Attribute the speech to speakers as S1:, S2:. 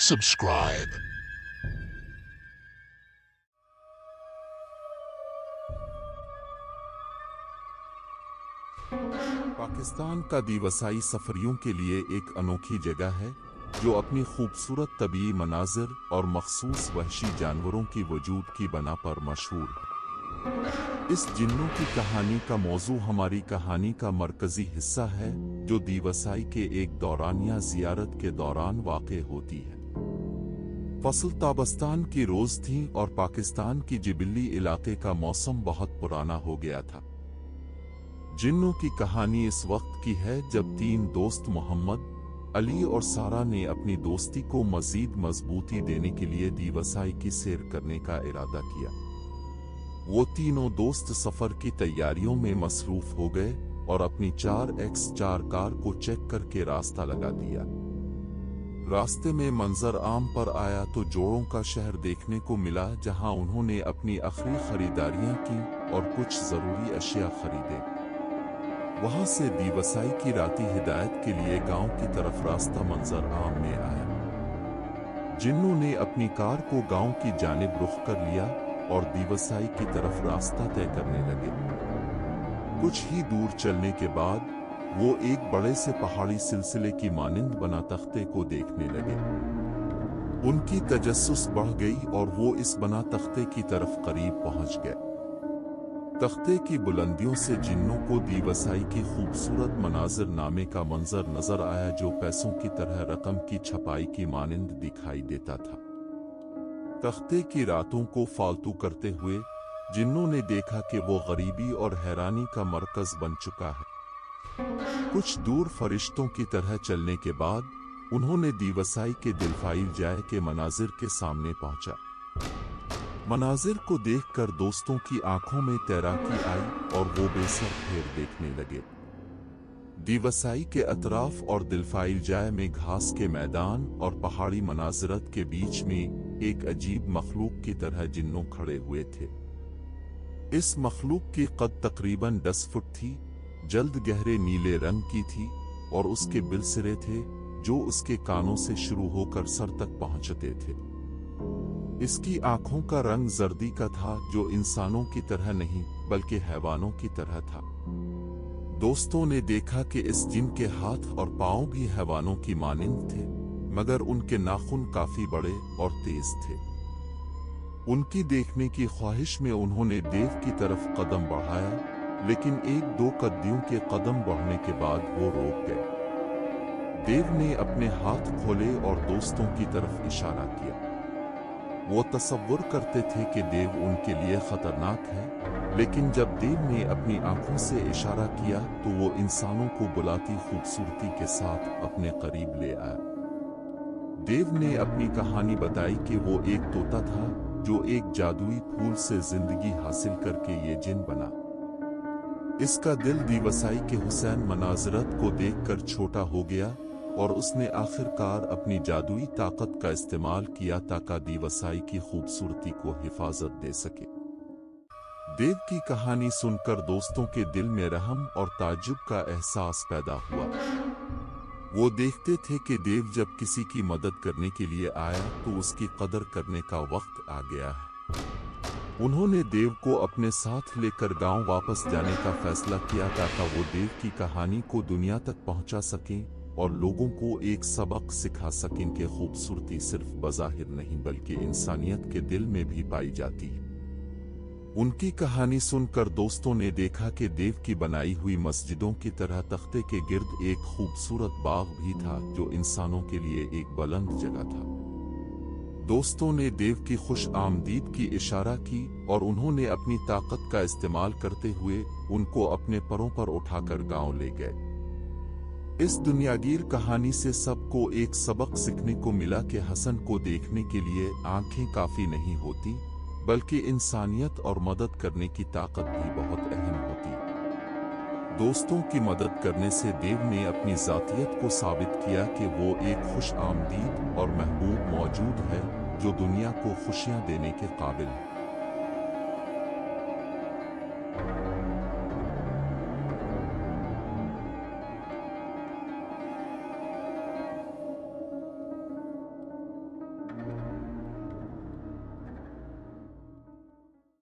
S1: subscribe.
S2: Pakistan का दिवसाई सफरियों के लिए एक अनोखी जगह है जो अपनी खूबसूरत तबीई मनाजिर और मखसूस वहशी जानवरों की वजूद की बना पर मशहूर है। इस जिन्नों की कहानी का मौजू हमारी कहानी का मरकजी हिस्सा है जो दिवसाई के एक दौरानिया जियारत के दौरान वाक़े होती है। फसल ताबस्तान की रोज थी और पाकिस्तान की जिबिली इलाके का मौसम बहुत पुराना हो गया था। जिन्नों की कहानी इस वक्त की है जब तीन दोस्त मोहम्मद, अली और सारा ने अपनी दोस्ती को मजीद मजबूती देने के लिए दिवसाई की सैर करने का इरादा किया। वो तीनों दोस्त सफर की तैयारियों में मसरूफ हो गए और अपनी 4x4 कार को चेक करके रास्ता लगा दिया। रास्ते में मंजर आम पर आया तो जोड़ों का शहर देखने को मिला जहां उन्होंने अपनी आखिरी खरीदारियां की और कुछ जरूरी अशिया खरीदे। वहां से दिवसाई की राती हिदायत के लिए गांव की तरफ रास्ता मंजर आम में आया। जिन्नों ने अपनी कार को गांव की जानिब रुख कर लिया और दिवसाई की तरफ रास्ता तय करने लगे। कुछ ही दूर चलने के बाद वो एक बड़े से पहाड़ी सिलसिले की मानिंद बना तख्ते को देखने लगे। उनकी तजस्सुस बढ़ गई और वो इस बना तख्ते की तरफ करीब पहुंच गए। तख्ते की बुलंदियों से जिन्नों को दिवसाई की खूबसूरत मनाजिर नामे का मंजर नजर आया जो पैसों की तरह रकम की छपाई की मानिंद दिखाई देता था। तख्ते की रातों को फालतू करते हुए जिन्नों ने देखा कि वो गरीबी और हैरानी का मरकज बन चुका है। कुछ दूर फरिश्तों की तरह चलने के बाद उन्होंने दिवसाई के दिलफाइल जाए के मनाजिर के सामने पहुंचा। मनाजिर को देखकर दोस्तों की आंखों में तैराकी आई और वो बेसर फेर देखने लगे। दिवसाई के अतराफ और दिलफाइल जाए में घास के मैदान और पहाड़ी मनाजिरत के बीच में एक अजीब मखलूक की तरह जिन्नों खड़े हुए थे। इस मखलूक की कद तकरीबन 10 फुट थी, जल्द गहरे नीले रंग की थी और उसके बिलसिरे थे जो उसके कानों से शुरू होकर सर तक पहुंचते थे। इसकी आंखों का रंग जर्दी का था जो इंसानों की तरह नहीं बल्कि हैवानों की तरह था। दोस्तों ने देखा कि इस जिन के हाथ और पांव भी हैवानों की मानिंद थे मगर उनके नाखून काफी बड़े और तेज थे। उनकी देखने की ख्वाहिश में उन्होंने देव की तरफ कदम बढ़ाया लेकिन एक दो कदमियों के कदम बढ़ने के बाद वो रुक गए। देव ने अपने हाथ खोले और दोस्तों की तरफ इशारा किया। वो तसव्वुर करते थे कि देव उनके लिए खतरनाक है, लेकिन जब देव ने अपनी आंखों से इशारा किया तो वो इंसानों को बुलाती खूबसूरती के साथ अपने करीब ले आया। देव ने अपनी कहानी बताई कि वो एक तोता था जो एक जादुई फूल से जिंदगी हासिल करके ये जिन बना। इसका दिल दिवसाई के हुसैन मनाजिरत को देखकर छोटा हो गया और उसने आखिरकार अपनी जादुई ताकत का इस्तेमाल किया ताकि दिवसाई की खूबसूरती को हिफाजत दे सके। देव की कहानी सुनकर दोस्तों के दिल में रहम और ताज्जुब का एहसास पैदा हुआ। वो देखते थे कि देव जब किसी की मदद करने के लिए आया तो उसकी कदर करने का वक्त आ गया है। उन्होंने देव को अपने साथ लेकर गांव वापस जाने का फैसला किया ताकि वो देव की कहानी को दुनिया तक पहुंचा सकें और लोगों को एक सबक सिखा सकें कि खूबसूरती सिर्फ बज़ाहिर नहीं बल्कि इंसानियत के दिल में भी पाई जाती है। उनकी कहानी सुनकर दोस्तों ने देखा कि देव की बनाई हुई मस्जिदों की तरह तख्ते के गिर्द एक खूबसूरत बाग भी था जो इंसानों के लिए एक बुलंद जगह था। दोस्तों ने देव की खुश आमदीद की इशारा की और उन्होंने अपनी ताकत का इस्तेमाल करते हुए उनको अपने परों पर उठाकर गांव ले गए। इस दुनियागीर कहानी से सबको एक सबक सीखने को मिला कि हसन को देखने के लिए आंखें काफी नहीं होती बल्कि इंसानियत और मदद करने की ताकत भी बहुत अहम होती। दोस्तों की मदद करने से देव ने अपनी जातियत को साबित किया कि वो एक खुश आमदीद और महबूब मौजूद है जो दुनिया को खुशियां देने के काबिल है।